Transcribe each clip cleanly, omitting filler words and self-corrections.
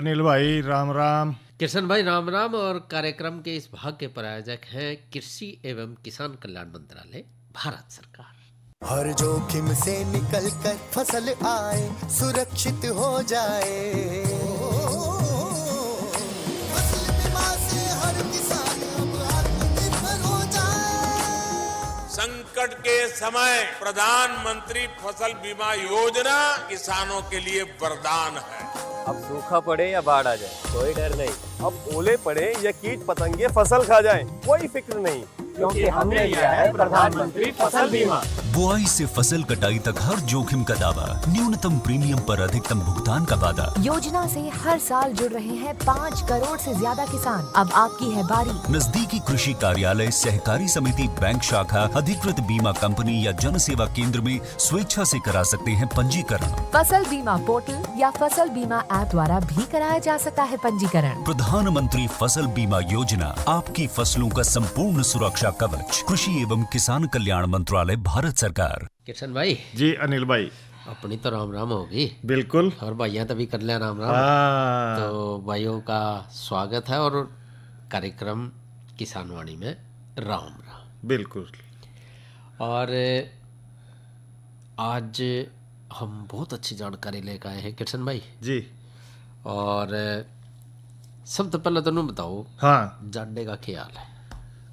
अनिल भाई राम राम। किशन भाई राम राम। और कार्यक्रम के इस भाग के प्रायोजक हैं कृषि एवं किसान कल्याण मंत्रालय, भारत सरकार। हर जोखिम से निकल कर फसल आए, सुरक्षित हो जाए। फसल बीमा से हर किसान अब आत्मनिर्भर हो जाए। संकट के समय प्रधानमंत्री फसल बीमा योजना किसानों के लिए वरदान है। अब सूखा पड़े या बाढ़ आ जाए कोई डर नहीं। अब ओले पड़े या कीट पतंगे फसल खा जाए कोई फिक्र नहीं, क्योंकि हमने लिया है प्रधानमंत्री फसल बीमा। बुआई से फसल कटाई तक हर जोखिम का दावा, न्यूनतम प्रीमियम पर अधिकतम भुगतान का वादा। योजना से हर साल जुड़ रहे हैं 5 करोड़ से ज्यादा किसान। अब आपकी है बारी। नजदीकी कृषि कार्यालय, सहकारी समिति, बैंक शाखा, अधिकृत बीमा कंपनी या जन सेवा केंद्र में स्वेच्छा से करा सकते हैं पंजीकरण। फसल बीमा पोर्टल या फसल बीमा ऐप द्वारा भी कराया जा सकता है पंजीकरण। प्रधानमंत्री फसल बीमा योजना, आपकी फसलों का संपूर्ण सुरक्षा कवच। कृषि एवं किसान कल्याण मंत्रालय, भारत सरकार। किशन भाई जी अनिल भाई। अपनी तो राम राम होगी बिल्कुल। और भाइयों तभी कर लिया राम राम। तो भाइयों का स्वागत है और कार्यक्रम किसान वाणी में राम राम। बिल्कुल। और आज हम बहुत अच्छी जानकारी लेकर आए हैं किशन भाई जी। और सबसे पहले तो तुम बताओ, हाँ जाडे का ख्याल है?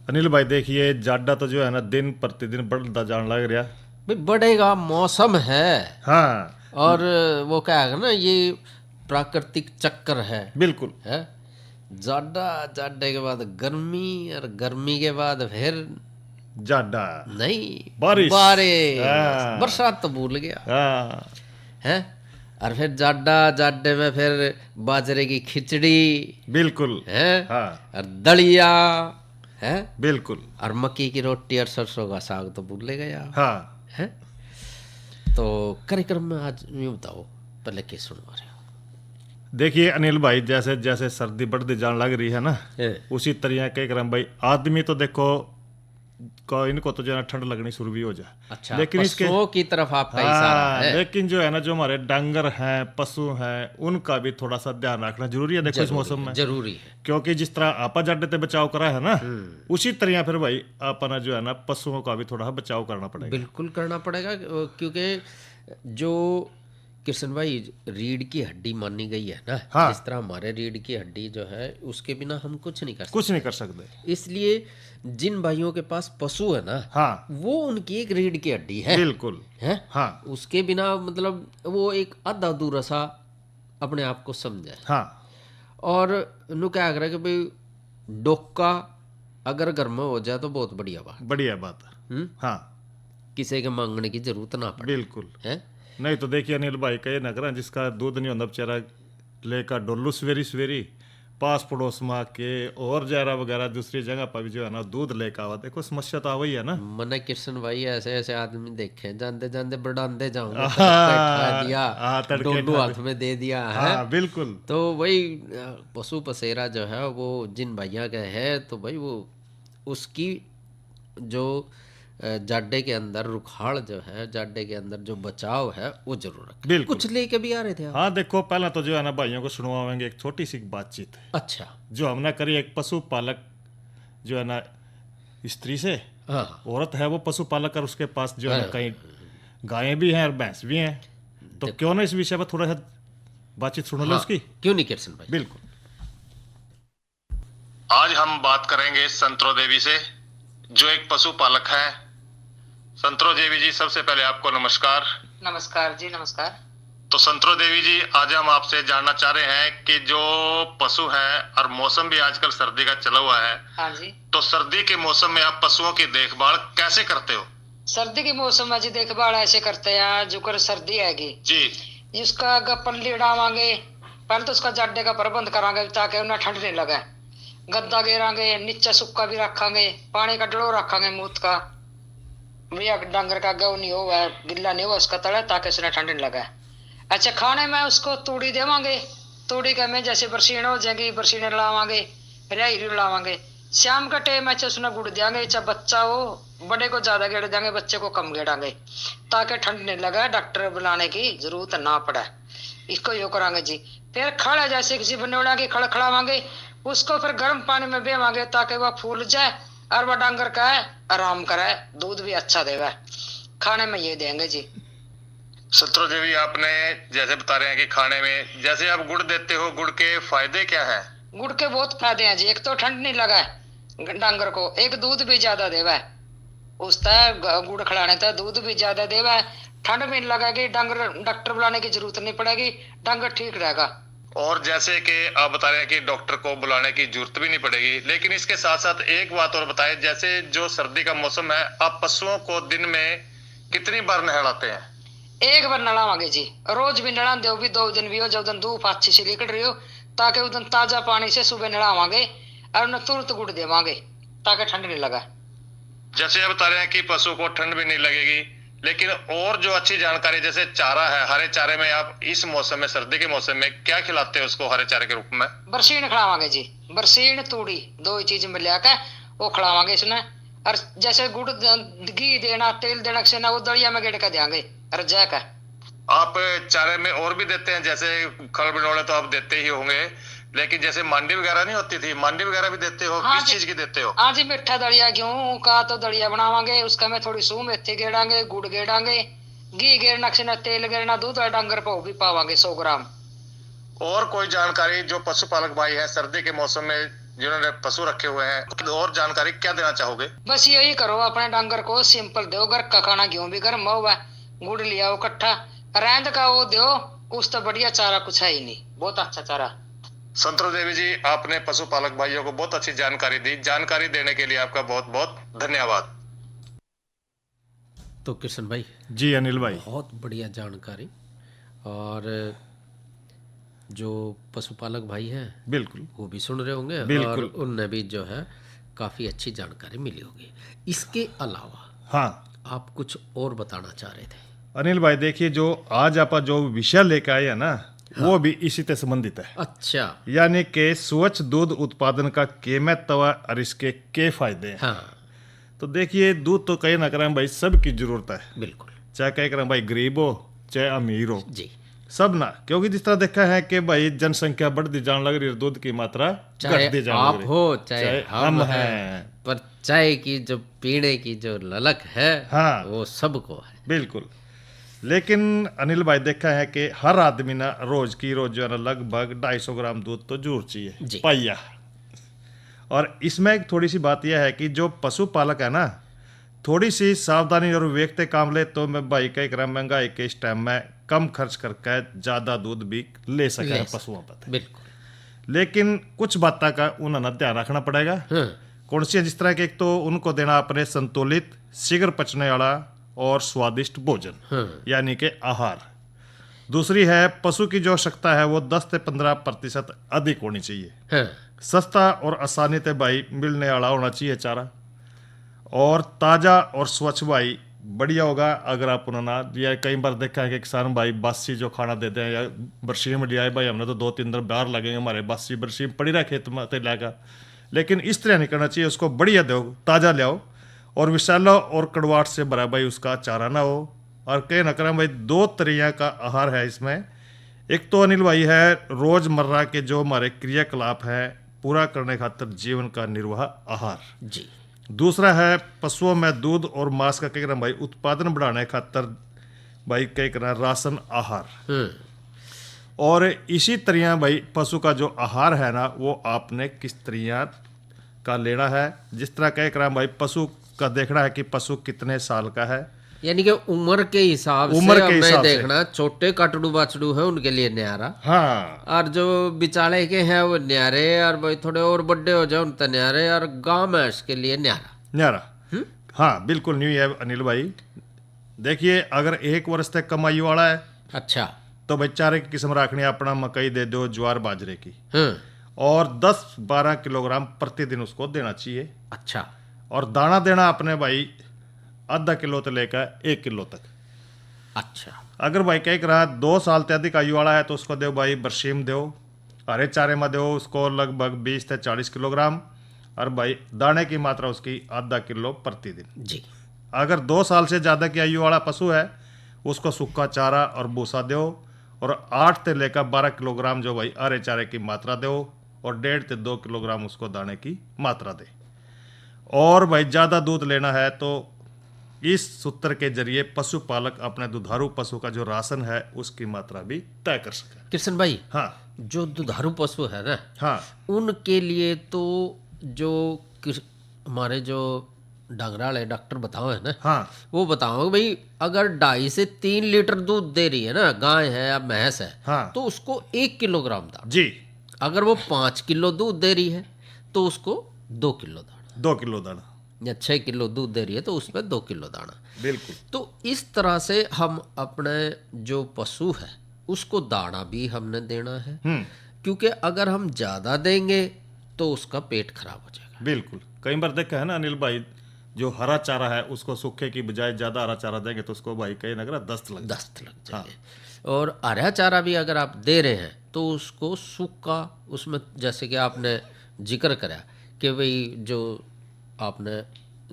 अनिल भाई देखिए, जाडा तो जो है ना दिन प्रतिदिन बढ़ता जान लग रहा। भाई बढ़ेगा, मौसम है। हाँ। और वो क्या है ना, ये प्राकृतिक चक्कर है। बिल्कुल है। जाडा, जाडे के बाद गर्मी और गर्मी के बाद फिर जाडा नहीं बारिश। बारिश, बरसात तो भूल गया है। और फिर जाडा, जाडे में फिर बाजरे की खिचड़ी बिल्कुल है। हाँ। और दलिया है बिल्कुल। और मक्की की रोटी और सरसों का साग तो भूल गया। हाँ है। तो कार्यक्रम में आज यूँ बताओ, पहले क्या सुनवा रहे हो? देखिए अनिल भाई, जैसे जैसे सर्दी बढ़ती जान लग रही है ना, उसी तरह के क्रम भाई आदमी तो देखो इनको तो जो है ठंड लगनी शुरू भी हो जाए। अच्छा, लेकिन इसके की तरफ आपका इशारा है। लेकिन जो है ना, जो हमारे डांगर हैं, पशु हैं, उनका भी थोड़ा सा ध्यान रखना जरूरी है। देखो इस मौसम में जरूरी है, क्योंकि जिस तरह आपा जाडे से बचाव करा है ना, उसी तरह फिर भाई अपना जो है ना पशुओं का भी थोड़ा बचाव करना पड़ेगा। बिल्कुल करना पड़ेगा, क्योंकि जो किशन भाई रीढ़ की हड्डी मानी गई है ना, हाँ। जिस तरह हमारे रीढ़ की हड्डी जो है उसके बिना हम कुछ नहीं कर सकते। इसलिए जिन भाइयों के पास पशु है ना, हाँ, वो उनकी एक रीढ़ की हड्डी है। बिल्कुल है। हाँ। उसके बिना मतलब वो एक आधा अधूरा सा अपने आप को समझे। हाँ। और नु क्या कर कि भाई डोका अगर घर में हो जाए तो बहुत बढ़िया बात है। हाँ। किसी के मांगने की जरूरत ना पड़े। बिल्कुल है। नहीं तो देखिए अनिल भाई, कई नगर जिसका दूध नहीं होता बेचारा लेकर डोलू सवेरी सवेरी पास पड़ोस में के और जरा वगैरह दूसरी जगह पर भी जो है ना दूध लेकर आवा। देखो समस्या तो वही है ना। मैंने किशन भाई ऐसे ऐसे आदमी देखे, जानते जानते बढ़ाते जाऊंगा, डोलू हाथ में दे दिया है। बिल्कुल। तो वही पशु पसेरा जो है वो जिन भैया का है, तो भाई वो उसकी जो जाडे के अंदर रुखाड़ जो है, जाडे के अंदर जो बचाव है वो जरूर रखें। बिल्कुल। कुछ लेके भी आ रहे थे आप? हाँ देखो, पहला तो जो है ना भाइयों को सुनवाएंगे एक छोटी सी बातचीत। अच्छा। जो हमने करी एक पशुपालक जो है ना स्त्री से। हाँ। औरत है वो पशुपालक, और उसके पास जो है ना कई गायें भी हैं और भैंस भी हैं। तो क्यों ना इस विषय पर थोड़ा सा बातचीत सुन लो उसकी। क्यों नहीं किशन भाई? बिल्कुल। आज हम बात करेंगे संतरो देवी से, जो एक पशुपालक है। संतरो देवी जी, सबसे पहले आपको नमस्कार। नमस्कार जी, नमस्कार। तो संतरो देवी जी, आज हम आपसे जानना चाह रहे हैं कि जो पशु है, और मौसम भी आजकल सर्दी का चला हुआ है। हाँ जी। तो सर्दी के मौसम में आप पशुओं की देखभाल कैसे करते हो? सर्दी के मौसम में जी देखभाल ऐसे करते हैं, जो कर सर्दी आएगी जी, उसका पल्ली उड़ावांगे। पहले तो उसका जाडे का प्रबंध करांगे ताकि उन्हें ठंड नहीं लगे। गद्दा घेरांगे, नीचे सुक्का भी रखांगे, पानी का डलो रखांगे, मूत का भैया डांगर का गौ नहीं हो, गिल्ला नहीं हो उसका तले, ताकि उसने ठंड नहीं लगे। अच्छा, खाने में उसको तूड़ी देवांगे। तूड़ी का में जैसे बरसीन हो जाएगी, बरसीने लावांगे, रेहरी लावांगे। शाम का टाइम है उसने गुड़ देंगे, चाहे बच्चा हो, बड़े को ज्यादा गेड़ देंगे, बच्चे को कम गेड़ांगे, ताकि ठंड नहीं लगे, डॉक्टर बुलाने की जरूरत ना पड़े। इसको यो करांगे जी। फिर खड़ जैसे किसी बनोड़ा की खड़ खड़ावांगे, उसको फिर गर्म पानी में बेवांगे ताकि वह फूल जाए और वह डांगर का है आराम करे, दूध भी अच्छा देगा। खाने में ये देंगे जी। संतोष देवी, आपने जैसे बता रहे हैं कि खाने में जैसे आप गुड़ देते हो, गुड़ के फायदे क्या है? गुड़ के बहुत फायदे हैं जी। एक तो ठंड नहीं लगा है डांगर को, एक दूध भी ज्यादा देवा है, उसका गुड़ खिलाने तक दूध भी ज्यादा देवा है, ठंड भी नहीं लगेगी, डांगर डॉक्टर बुलाने की जरूरत नहीं पड़ेगी, डांगर ठीक रहेगा। और जैसे कि आप बता रहे हैं कि डॉक्टर को बुलाने की जरूरत भी नहीं पड़ेगी, लेकिन इसके साथ साथ एक बात और बताएं, जैसे जो सर्दी का मौसम है, आप पशुओं को दिन में कितनी बार नहलाते हैं? एक बार नहलावांगे जी, रोज भी नहला दो, भी 2 दिन भी हो, जब दिन धूप अच्छी से निकल रही हो, ताकि उस दिन ताजा पानी से सुबह नहलावांगे और उन्हें तुरंत गुड़ देवांगे ताकि ठंड नहीं लगा। जैसे आप बता रहे हैं कि पशु को ठंड भी नहीं लगेगी, लेकिन और जो अच्छी जानकारी, जैसे चारा है, हरे चारे में आप इस मौसम में, सर्दी के मौसम में क्या खिलाते हैं उसको हरे चारे के रूप में? बरसीन खिलावांगे जी, बरसीन तूड़ी 2 ही चीज मिला के वो खिलावांगे इसने। और जैसे गुड़ घी देना, तेल देना से ना, वो दलिया में गेड़ के देंगे रजा का। आप चारे में और भी देते हैं, जैसे खल बिनोले तो आप देते ही होंगे, लेकिन जैसे मांडी वगैरह नहीं होती थी, मांडी वगैरह भी देते हो? हाँ किस चीज की देते हो? हाँ जी, मिठा दलिया गेहूं का तो दलिया बनावांगे, उसका में थोड़ी सूह मेथी गेड़ांगे, गुड़ गेड़ांगे, घी गेड़ना से ना, तेल गेड़ना, दूध और डांगर पाव भी पावांगे 100 ग्राम। और कोई जानकारी जो पशुपालक भाई है सर्दी के मौसम में जिन्होंने पशु रखे हुए हैं, और जानकारी क्या देना चाहोगे? बस यही करो, अपने डांगर को सिंपल दो, घर का खाना गेहूं भी गर्म हुआ, गुड़ लिया हो कट्ठा, रैंद का वो दो, उस तो बढ़िया चारा कुछ है ही नहीं, बहुत अच्छा चारा। संतोष देवी जी, आपने पशुपालक भाइयों को बहुत अच्छी जानकारी दी, जानकारी देने के लिए आपका बहुत बहुत धन्यवाद। तो किशन भाई जी अनिल भाई, बहुत बढ़िया जानकारी, और जो पशुपालक भाई हैं बिल्कुल वो भी सुन रहे होंगे, बिल्कुल। और उनने भी जो है काफ़ी अच्छी जानकारी मिली होगी। इसके अलावा हाँ आप कुछ और बताना चाह रहे थे? अनिल भाई, देखिए जो आज आप जो विषय लेकर आए हैं ना, वो भी इसी से संबंधित है। अच्छा। यानी कि स्वच्छ दूध उत्पादन का के महत्व और इसके के फायदे हैं। हाँ तो देखिए, दूध तो कहीं ना करें भाई सबकी जरूरत है, बिल्कुल, चाहे कहीं करें भाई गरीब हो चाहे अमीर हो, जी, सब ना, क्योंकि जिस तरह देखा है कि भाई जनसंख्या बढ़ती जाने लग रही है, दूध की मात्रा चाहे घटती जाने आप लग रही हो है। चाहे हम हैं, पर चाय की जो पीने की जो ललक है, हाँ, वो सबको है। बिल्कुल। लेकिन अनिल भाई देखा है कि हर आदमी ना रोज जो है ना लगभग 250 ग्राम दूध तो जरूर चाहिए पाइया। और इसमें एक थोड़ी सी बात यह है कि जो पशुपालक है ना, थोड़ी सी सावधानी और विवेक से काम ले तो मैं भाई कई ग्राम महंगाई के इस टाइम में कम खर्च करके ज़्यादा दूध भी ले सके पशुओं पर। बिल्कुल। लेकिन कुछ बातों का उन्हें ध्यान रखना पड़ेगा। कौन सी? जिस तरह के एक तो उनको देना अपने संतुलित, शीघ्र पचने वाला और स्वादिष्ट भोजन, यानी कि आहार। दूसरी है, पशु की जो आवश्यकता है वो 10 से 15% अधिक होनी चाहिए। सस्ता और आसानी से भाई मिलने वाला होना चाहिए चारा, और ताज़ा और स्वच्छ भाई बढ़िया होगा। अगर आप उन्होंने, या कई बार देखा है कि किसान भाई बासी जो खाना देते हैं, या बरसीन में लिया है भाई हमने तो 2-3 दिन बाहर लगेंगे, हमारे बासी बरसीन पड़ी रहा खेत में तो लाएगा, लेकिन इस तरह नहीं करना चाहिए। उसको बढ़िया दो, ताज़ा लाओ, और विषैला और कड़वाहट से भरा भाई उसका चारा ना हो। और कहीं ना करें भाई 2 तरह का आहार है इसमें। एक तो अनिल भाई है रोजमर्रा के जो हमारे क्रियाकलाप है पूरा करने खातिर जीवन का निर्वाह आहार जी। दूसरा है पशुओं में दूध और मांस का कई भाई उत्पादन बढ़ाने खातिर भाई कई राशन आहार। और इसी तरह भाई पशु का जो आहार है ना, वो आपने किस तरह का लेना है। जिस तरह कई भाई पशु का देखना है कि पशु कितने साल का है, यानी कि उम्र के हिसाब से हमें देखना। छोटे कटड़ू बाछड़ू है उनके लिए न्यारा, हाँ, और जो बिचाले के हैं वो न्यारे, और भाई थोड़े और बड़े हो जाए उनका न्यारे, और गांव में इसके लिए न्यारा। हाँ बिल्कुल न्यू है अनिल भाई। देखिए, अगर 1 वर्ष तक कमाई वाला है, अच्छा, तो भाई चारे की किस्म रखनी, अपना मकई दे दो, ज्वार बाजरे की, और 10-12 किलोग्राम प्रतिदिन उसको देना चाहिए। अच्छा। और दाना देना अपने भाई आधा किलो से लेकर 1 किलो तक। अच्छा। अगर भाई कह रहा 2 साल से अधिक आयु वाला है तो उसको दो भाई बरसीम दो, हरे चारे में दो उसको लगभग 20 से 40 किलोग्राम, और भाई दाने की मात्रा उसकी आधा किलो प्रतिदिन जी। अगर 2 साल से ज़्यादा की आयु वाला पशु है उसको सूखा चारा और भूसा दो, और 8 से लेकर 12 किलोग्राम जो भाई हरे चारे की मात्रा दो और 1.5 से 2 किलोग्राम उसको दाने की मात्रा दे। और भाई ज़्यादा दूध लेना है तो इस सूत्र के जरिए पशुपालक अपने दुधारू पशु का जो राशन है उसकी मात्रा भी तय कर सके। कृष्ण भाई, हाँ जो दुधारू पशु है ना, हाँ उनके लिए तो जो हमारे जो डंगराल डॉक्टर बताओ है ना, हाँ वो बताओ भाई अगर 2.5 से 3 लीटर दूध दे रही है ना, गाय है या भैंस है, हाँ। तो उसको 1 किलोग्राम दाना। जी। अगर वो 5 किलो दूध दे रही है तो उसको 2 किलो दाना। 2 किलो दाना। या 6 किलो दूध दे रही है तो उसमें 2 किलो दाना। बिल्कुल। तो इस तरह से हम अपने जो पशु है उसको दाना भी हमने देना है, क्योंकि अगर हम ज़्यादा देंगे तो उसका पेट खराब हो जाएगा। बिल्कुल। कई बार देखा है ना अनिल भाई, जो हरा चारा है उसको सूखे की बजाय ज़्यादा हरा चारा देंगे तो उसको भाई कहीं ना दस्त लग जाएंगे। और हरा चारा भी अगर आप दे रहे हैं तो उसको सूखा, उसमें जैसे कि आपने जिक्र करा कि भाई जो आपने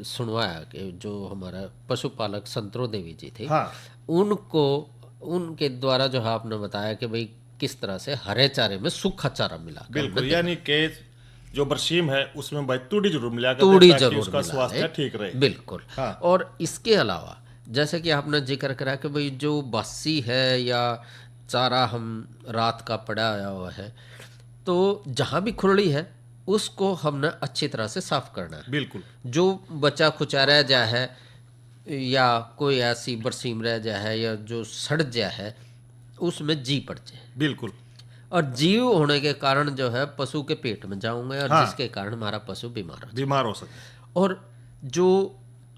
सुनवाया कि जो हमारा पशुपालक संतरो देवी जी थे, हाँ। उनके द्वारा जो है आपने बताया कि भाई किस तरह से हरे चारे में सूखा चारा मिला। बिल्कुल, यानी कि जो बरसीम है उसमें भाई तूड़ी जरूर मिला कर तूड़ी ताकि जरूर उसका स्वास्थ्य ठीक रहे। बिल्कुल। हाँ। और इसके अलावा जैसे कि आपने जिक्र करा कि भाई जो बासी है या चारा हम रात का पड़ा हुआ है, तो जहाँ भी खुरड़ी है उसको हमने अच्छी तरह से साफ करना है। बिल्कुल। जो बचा खुचा रह जाए है या कोई ऐसी बरसीम रह जाए है या जो सड़ जाए है उसमें जी पड़ जाए। बिल्कुल। और जीव होने के कारण जो है पशु के पेट में जाऊंगे और हाँ। जिसके कारण हमारा पशु बीमार हो सकता। और जो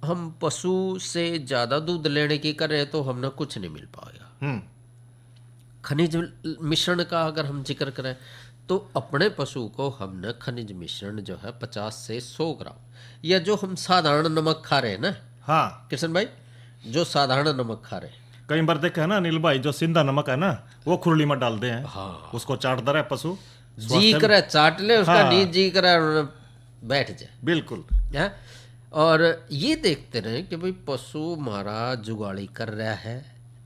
हम पशु से ज़्यादा दूध लेने की कर रहे हैं तो हमने कुछ नहीं मिल पाएगा। खनिज मिश्रण का अगर हम जिक्र करें तो अपने पशु को हमने खनिज मिश्रण जो है 50 से 100 ग्राम, या जो हम साधारण नमक खा रहे हैं ना, हाँ किशन भाई, जो साधारण नमक खा रहे हैं, कई बार देखा है ना अनिल भाई, जो सिंधा नमक है ना वो खुरली में डालते हैं। हाँ। उसको चाटता रहे पशु, जी करे चाट ले उसका, हाँ। नहीं जी करे बैठ जाए। बिल्कुल है। और ये देखते रहे कि भाई पशु हमारा जुगाड़ी कर रहा है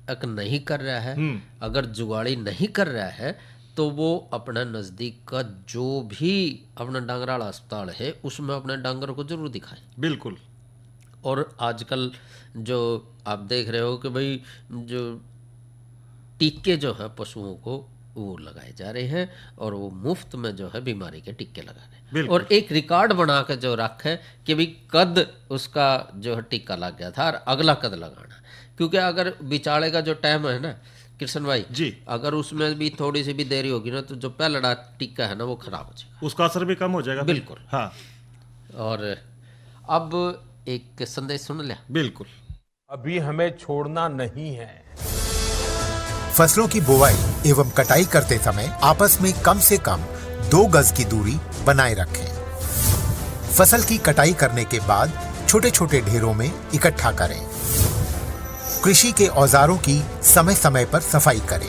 अगर नहीं कर रहा है। अगर जुगाड़ी नहीं कर रहा है तो वो अपना नज़दीक का जो भी अपना डांगराल अस्पताल है उसमें अपने डांगर को जरूर दिखाए। बिल्कुल। और आजकल जो आप देख रहे हो कि भाई जो टीके जो है पशुओं को वो लगाए जा रहे हैं और वो मुफ्त में जो है बीमारी के टीके लगा रहे हैं। और एक रिकॉर्ड बना के जो रखे कि भाई कद उसका जो है टीका लग गया था और अगला कद लगाना, क्योंकि अगर बिचाड़े का जो टाइम है ना कृष्ण भाई जी, अगर उसमें भी थोड़ी सी भी देरी होगी ना तो जो पहला टीका है ना वो खराब हो जाएगा, उसका असर भी कम हो जाएगा। बिल्कुल। हाँ। और अब एक संदेश सुन लिया। बिल्कुल। अभी हमें छोड़ना नहीं है। फसलों की बुवाई एवं कटाई करते समय आपस में कम से कम 2 गज की दूरी बनाए रखें। फसल की कटाई करने के बाद छोटे छोटे ढेरों में इकट्ठा करें। कृषि के औजारों की समय समय पर सफाई करें।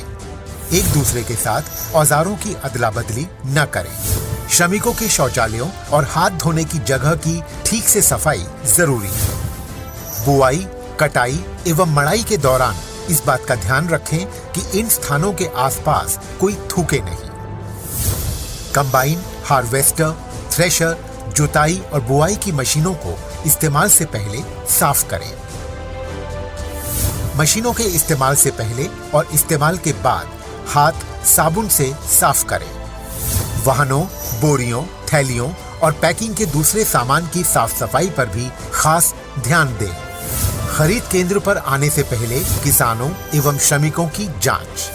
एक दूसरे के साथ औजारों की अदला बदली न करें। श्रमिकों के शौचालयों और हाथ धोने की जगह की ठीक से सफाई जरूरी है। बुआई, कटाई एवं मड़ाई के दौरान इस बात का ध्यान रखें कि इन स्थानों के आसपास कोई थूके नहीं। कंबाइन, हार्वेस्टर, थ्रेशर, जुताई और बुआई की मशीनों को इस्तेमाल से पहले साफ करें। मशीनों के इस्तेमाल से पहले और इस्तेमाल के बाद हाथ साबुन से साफ करें। वाहनों, बोरियों, थैलियों और पैकिंग के दूसरे सामान की साफ सफाई पर भी खास ध्यान दें। खरीद केंद्र पर आने से पहले किसानों एवं श्रमिकों की जांच।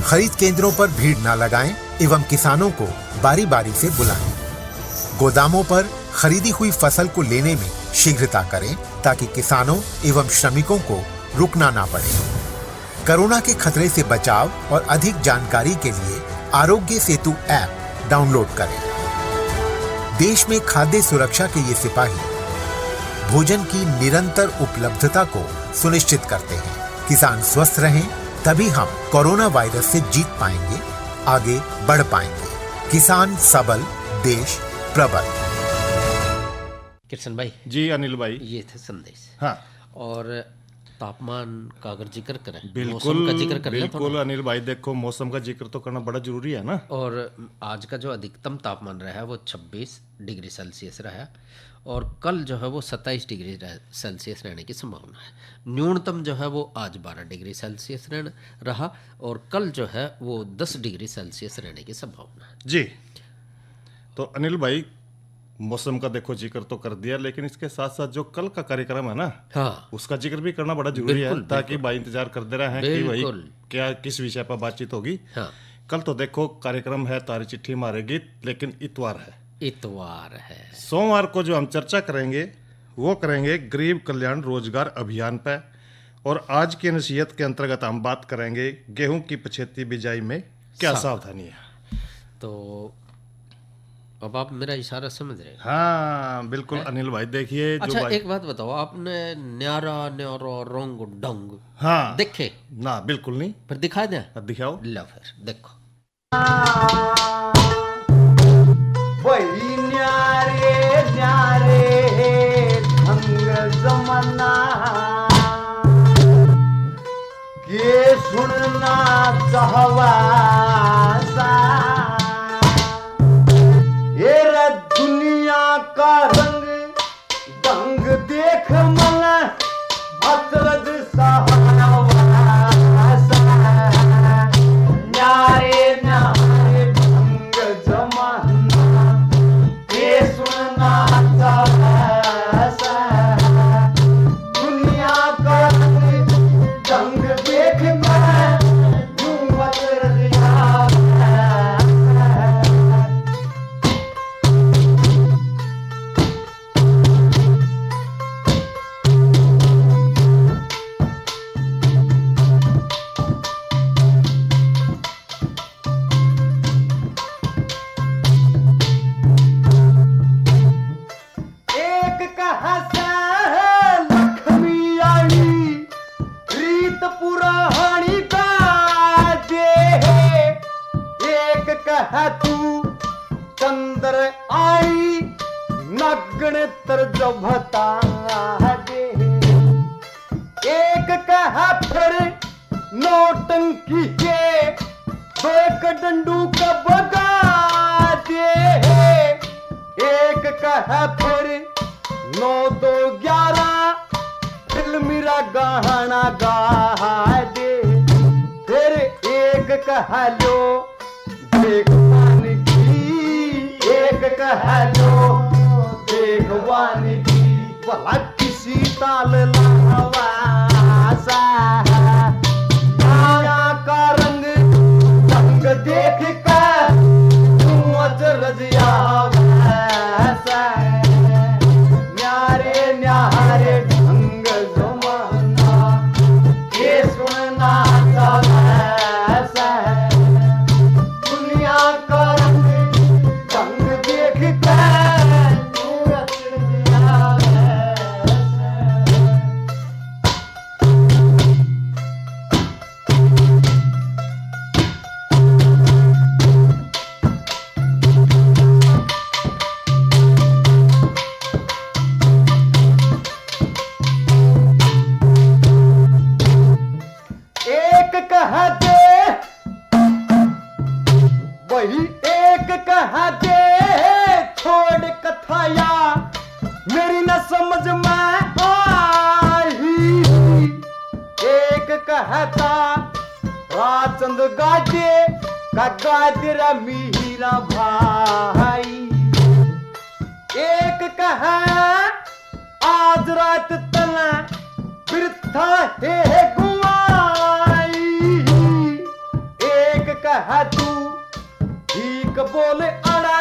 खरीद केंद्रों पर भीड़ न लगाएं एवं किसानों को बारी बारी से बुलाएं। गोदामों पर खरीदी हुई फसल को लेने में शीघ्रता करें ताकि किसानों एवं श्रमिकों को रुकना ना पड़े। कोरोना के खतरे से बचाव और अधिक जानकारी के लिए आरोग्य सेतु ऐप डाउनलोड करें। देश में खाद्य सुरक्षा के ये सिपाही भोजन की निरंतर उपलब्धता को सुनिश्चित करते हैं। किसान स्वस्थ रहें तभी हम कोरोना वायरस से जीत पाएंगे, आगे बढ़ पाएंगे। किसान सबल, देश प्रबल। कृष्ण भाई जी अनिल भाई, ये थे संदेश। हाँ। और तापमान का अगर जिक्र करें, बिल्कुल मौसम का जिक्र कर लें बिल्कुल अनिल भाई, देखो मौसम का जिक्र तो करना बड़ा जरूरी है ना। और आज का जो अधिकतम तापमान रहा है वो 26 डिग्री सेल्सियस रहा, और कल जो है वो 27 डिग्री सेल्सियस रहने की संभावना है। न्यूनतम जो है वो आज 12 डिग्री सेल्सियस रहा, और कल जो है वो 10 डिग्री सेल्सियस रहने की संभावना है। जी, तो अनिल भाई मौसम का देखो जिक्र तो कर दिया, लेकिन इसके साथ साथ जो कल का कार्यक्रम है ना, हाँ, उसका जिक्र भी करना बड़ा जरूरी है, ताकि भाई इंतजार करते रहे हैं कि भाई बिल्कुल। क्या किस विषय पर बातचीत होगी। हाँ, कल तो देखो कार्यक्रम है तारी चिट्ठी मारे गीत, लेकिन इतवार है। सोमवार को जो हम चर्चा करेंगे वो करेंगे गरीब कल्याण रोजगार अभियान पर, और आज की नसीहत के अंतर्गत हम बात करेंगे गेहूं की पछेती बिजाई में क्या सावधानी है। तो अब आप मेरा इशारा समझ रहे हैं? हाँ बिल्कुल अनिल भाई, देखिए जो अच्छा, भाई, एक बात बताओ, आपने न्यारा न्यारो रोंग डंग हाँ देखे? ना बिल्कुल नहीं, फिर दिखा दें? अब दिखाओ। लो फिर देखो। वही न्यारे न्यारे ढंग जमाना के सुनना चाहवा सा, ये दुनिया का रंग ढंग देख मन अचरज सहावा सा, न्यारे न्यारे ढंग जमाना ये सुनना चाहवा सा, दुनिया का रंग ढंग देख मन अचरज सहावा सा। एक कहसा लक्ष्मी आई रीत पुरानी गाजे, एक कह तू चंद्र आई नग्न तरजभता दे, एक कह फिर नौटंकी के दो एक डंडू का बगा दे, एक कह फिर 9-2-11 फिल्मी गाना गा दे, फिर एक कह लो देखवान की, एक कह लो देखवान की, भला किसी ताल लावा सा, माया का रंग ढंग देख कर तू अचरज सा, न्यारे न्यारे ढंग जमाना ये सुनना चाहवा सा, दुनिया का रंग ढंग देख कर तू अचरज सा। एक कह दे वही एक कह दे छोड़ कथाया मेरी न समझ में आई, एक कहता राचंद गाजे का गाजरा मीरा भाई, एक कह आज रात तना बिरथा है गुआई, एक कह तू ठीक बोले अड़ा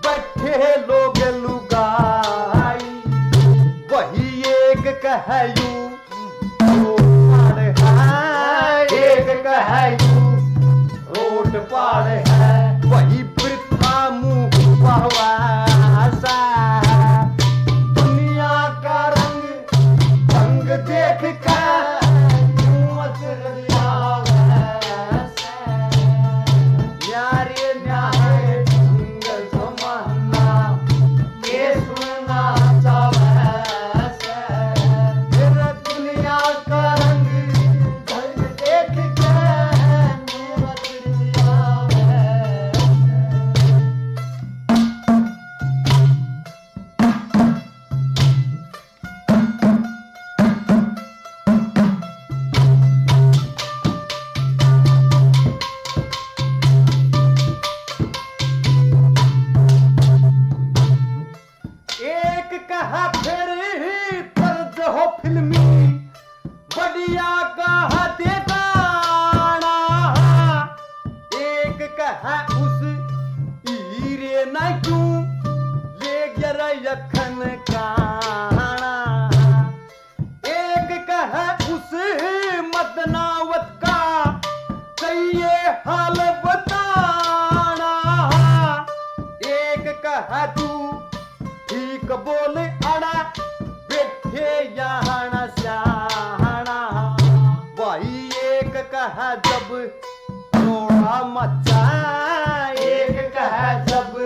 बैठे लोग लुगाई, वही एक कह यू एक कह यू रोट पार है, वही वृथा मुंह बहवा सा, दुनिया का रंग ढंग देख कर तू अचरज सा, न्यारे न्यारे ढंग जमाना ये सुनना चाहवा सा, कहा फिर तर्ज हो फिल्मी बढ़िया कहा दे गाना एक कहा उस हीरे ना क्यों ले गया यखन काना एक कहा उस मदनावत का कहिए हाल बताना एक कहा तू ठीक बोले आना बैठे यहाँ सियाना भाई एक कहा जब रोड़ा मचा एक कहा जब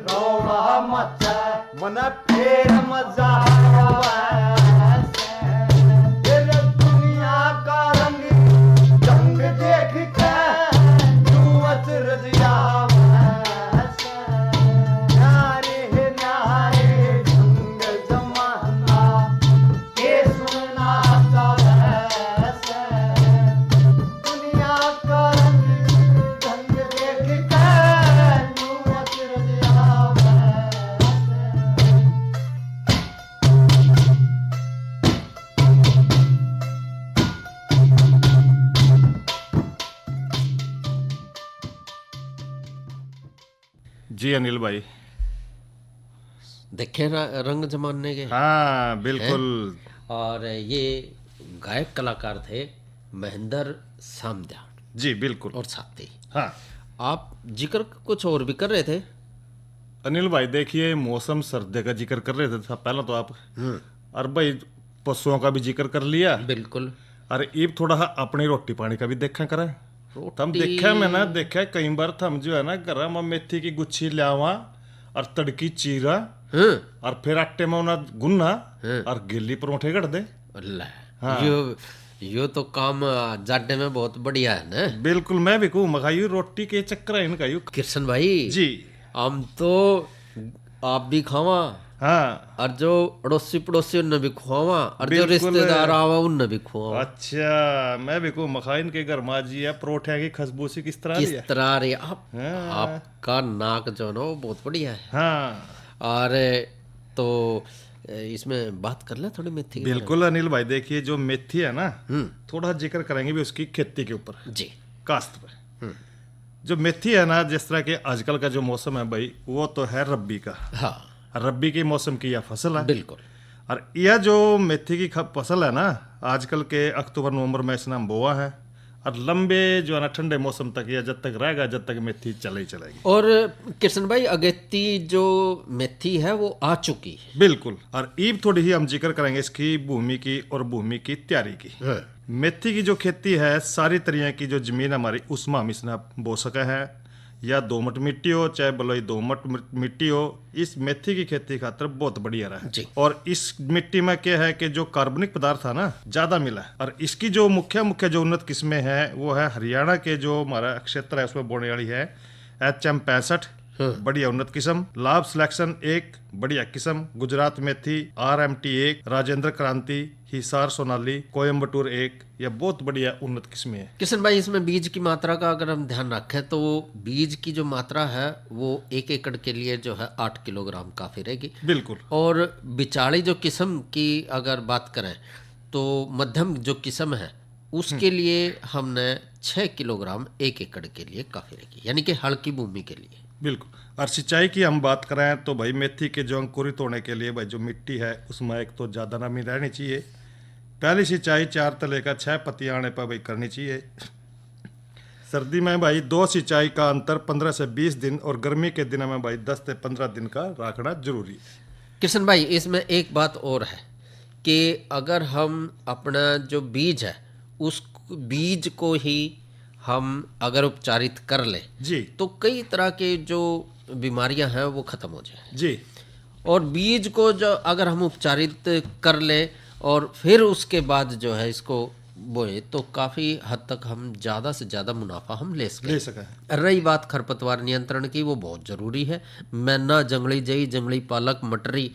रोड़ा मचा मन फिर मजा फिर दुनिया का रंग जंग देख के तू अचरज नारे नारे जंग जमाना के सुना चाहे दुनिया का रंग जंग देख के तू अचरज जी अनिल भाई। देखे रंग जमाने के। हाँ बिल्कुल। और ये गायक कलाकार थे महेंद्र सामध्यान जी बिल्कुल। और साथी। हाँ आप जिक्र कुछ और भी कर रहे थे अनिल भाई। देखिए मौसम सर्दी का जिक्र कर रहे थे पहला तो आप, और भाई पशुओं का भी जिक्र कर लिया। बिल्कुल। और अब थोड़ा अपनी रोटी पानी का भी देखा करें। हम देखा मैंने देखा कई बार हम जो है ना घर में मेथी की गुच्छी लियावा और तड़की चीरा और फिर आटे में उन्हें गुन्ना और गिल्ली परोठे कर दे। हाँ। यो तो काम जाडे में बहुत बढ़िया है ना। बिल्कुल। मैं भी कहूँ मखाई रोटी के चक्कर है इनका यू। कृष्ण भाई जी हम तो आप भी खावा। हाँ। और जो अड़ोसी पड़ोसी उनने भी खुआवा और जो रिश्तेदार आवा उनने भी खुआवा। अच्छा मैं भी कहूँ मखाइन के घर माजी है परोठे की खुशबू सी किस तरह रही आपका नाक जो ना वो बहुत बढ़िया है। हाँ। और तो इसमें बात कर ले थोड़ी मेथी। बिल्कुल अनिल भाई। देखिए जो मेथी है ना थोड़ा जिक्र करेंगे भी उसकी खेती के ऊपर जी, काश्त पर। जो मेथी है ना जिस तरह के आजकल का जो मौसम है भाई वो तो है रब्बी का। हाँ। रब्बी के मौसम की यह फसल है। बिल्कुल। और यह जो मेथी की फसल है ना आजकल के अक्टूबर नवंबर में इसने बोआ है और लंबे जो है ना ठंडे मौसम तक या जब तक रहेगा जब तक मेथी चले ही चलेगी। और कृष्ण भाई अगेती जो मेथी है वो आ चुकी है। बिल्कुल। और ईब थोड़ी ही हम जिक्र करेंगे इसकी भूमि की और भूमि की तैयारी की। मेथी की जो खेती है सारी तरह की जो जमीन हमारी उसमें हम इसने बो सके हैं या दोमट मिट्टी हो चाहे बलोई दोमट मिट्टी हो। इस मेथी की खेती खातर बहुत बढ़िया रहा है। और इस मिट्टी में क्या है कि जो कार्बनिक पदार्थ है ना ज्यादा मिला है। और इसकी जो मुख्य जो उन्नत किस्में हैं वो है हरियाणा के जो हमारा क्षेत्र है उसमें बोने वाली है HM 65 बढ़िया उन्नत किस्म, लाभ सिलेक्शन 1 बढ़िया किस्म, गुजरात मेथी RMT 1, राजेंद्र क्रांति, हिसार सोनाली, कोयम्बटूर 1 यह बहुत बढ़िया उन्नत किस्में है। किशन भाई इसमें बीज की मात्रा का अगर हम ध्यान रखें तो बीज की जो मात्रा है वो 1 एकड़ के लिए जो है 8 किलोग्राम काफी रहेगी। बिल्कुल। और बिचाड़ी जो किस्म की अगर बात करें तो मध्यम जो किस्म है उसके लिए हमने 6 किलोग्राम 1 एकड़ के लिए काफी रहेगी, यानी कि हल्की भूमि के लिए। बिल्कुल। और सिंचाई की हम बात करें तो भाई मेथी के जो अंकुरित होने के लिए भाई जो मिट्टी है उसमें एक तो ज़्यादा नमी रहनी चाहिए। पहली सिंचाई 4 से लेकर 6 पत्तियाँ आने पर भाई करनी चाहिए। सर्दी में भाई 2 सिंचाई का अंतर 15 से 20 दिन और गर्मी के दिनों में भाई 10 से 15 दिन का रखना जरूरी है। किशन भाई इसमें एक बात और है कि अगर हम अपना जो बीज है उस बीज को ही हम अगर उपचारित कर ले जी तो कई तरह के जो बीमारियां हैं वो खत्म हो जाए जी। और बीज को जो अगर हम उपचारित कर ले और फिर उसके बाद जो है इसको बोए तो काफ़ी हद तक हम ज़्यादा से ज़्यादा मुनाफा हम ले सकें। रही बात खरपतवार नियंत्रण की वो बहुत ज़रूरी है। मैना, जंगली जई, जंगली पालक, मटरी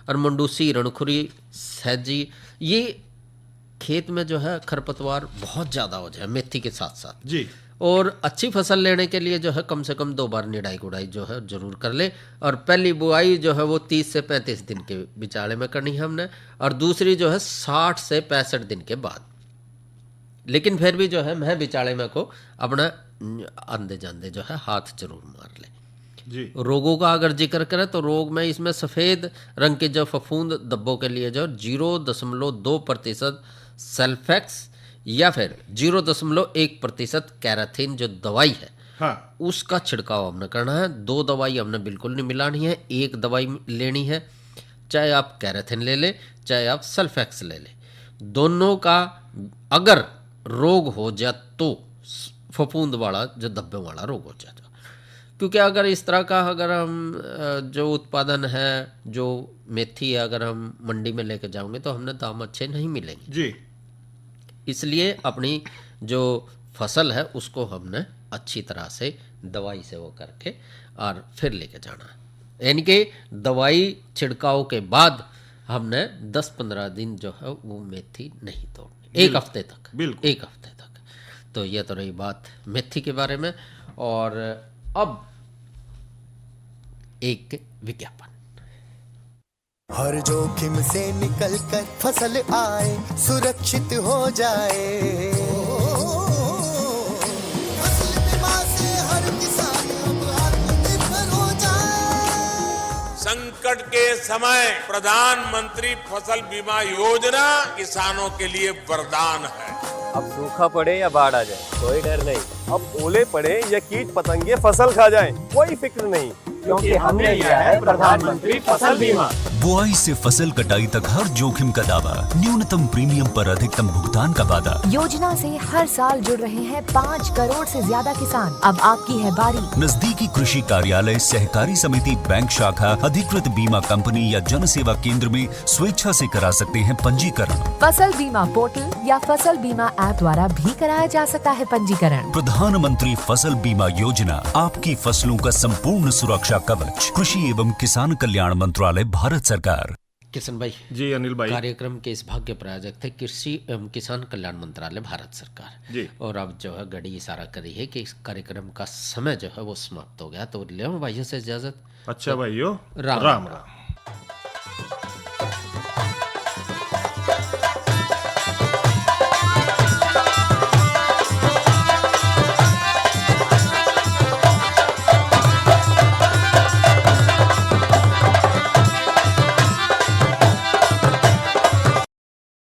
और मंडूसी, रणखुरी, सहजी, ये खेत में जो है खरपतवार बहुत ज़्यादा हो जाए मेथी के साथ साथ जी। और अच्छी फसल लेने के लिए जो है कम से कम 2 बार निराई गुड़ाई जो है जरूर कर ले। और पहली बुआई जो है वो 30 से 35 दिन के बिचाले में करनी है हमने, और दूसरी जो है 60 से 65 दिन के बाद। लेकिन फिर भी जो है मैं बिचाले में को अपना आंदे जांदे जो है हाथ जरूर मार ले। जी। रोगों का अगर जिक्र करें तो रोग में इसमें सफ़ेद रंग के जो फफूंद धब्बों के लिए जो 0.2% सल्फेक्स या फिर 0.1% कैराथिन जो दवाई है, हाँ, उसका छिड़काव हमने करना है। 2 दवाई हमने बिल्कुल नहीं मिलानी है, 1 दवाई लेनी है। चाहे आप कैराथिन ले लें, चाहे आप सल्फेक्स ले लें, दोनों का अगर रोग हो जाए तो फफूंद वाला जो धब्बे वाला रोग हो जाए। क्योंकि अगर इस तरह का अगर हम जो उत्पादन है, जो मेथी है, अगर हम मंडी में लेकर जाएंगे तो हमने दाम अच्छे नहीं मिलेंगे जी। इसलिए अपनी जो फसल है उसको हमने अच्छी तरह से दवाई से वो करके और फिर लेके जाना है। यानी कि दवाई छिड़काव के बाद हमने 10-15 दिन जो है वो मेथी नहीं तोड़नी, 1 हफ्ते तक, बिल्कुल 1 हफ्ते तक। तो ये तो रही बात मेथी के बारे में। और अब एक विज्ञापन। हर जोखिम से निकल कर फसल आए, सुरक्षित हो जाए, फसल बीमा से हर किसान अब आत्मनिर्भर हो जाए। संकट के समय प्रधानमंत्री फसल बीमा योजना किसानों के लिए वरदान है। अब सूखा पड़े या बाढ़ आ जाए कोई डर नहीं, अब ओले पड़े या कीट पतंगे फसल खा जाए कोई फिक्र नहीं, क्योंकि हमने लिया है प्रधानमंत्री फसल बीमा। बुआई से फसल कटाई तक हर जोखिम का दावा, न्यूनतम प्रीमियम पर अधिकतम भुगतान का वादा। योजना से हर साल जुड़ रहे हैं 5 करोड़ से ज्यादा किसान। अब आपकी है बारी। नजदीकी कृषि कार्यालय, सहकारी समिति, बैंक शाखा, अधिकृत बीमा कंपनी या जन सेवा केंद्र में स्वेच्छा से करा सकते हैं पंजीकरण। फसल बीमा पोर्टल या फसल बीमा ऐप द्वारा भी कराया जा सकता है पंजीकरण। प्रधानमंत्री फसल बीमा योजना, आपकी फसलों का संपूर्ण सुरक्षा कवच। कृषि एवं किसान कल्याण मंत्रालय, भारत सरकार। किशन भाई जी। अनिल भाई, कार्यक्रम के इस भाग के प्रायोजक थे कृषि एवं किसान कल्याण मंत्रालय, भारत सरकार जी। और अब जो है घड़ी इशारा करी है कि इस कार्यक्रम का समय जो है वो समाप्त हो गया। तो ले भाइयों से इजाजत। अच्छा भाइयों, राम राम राम।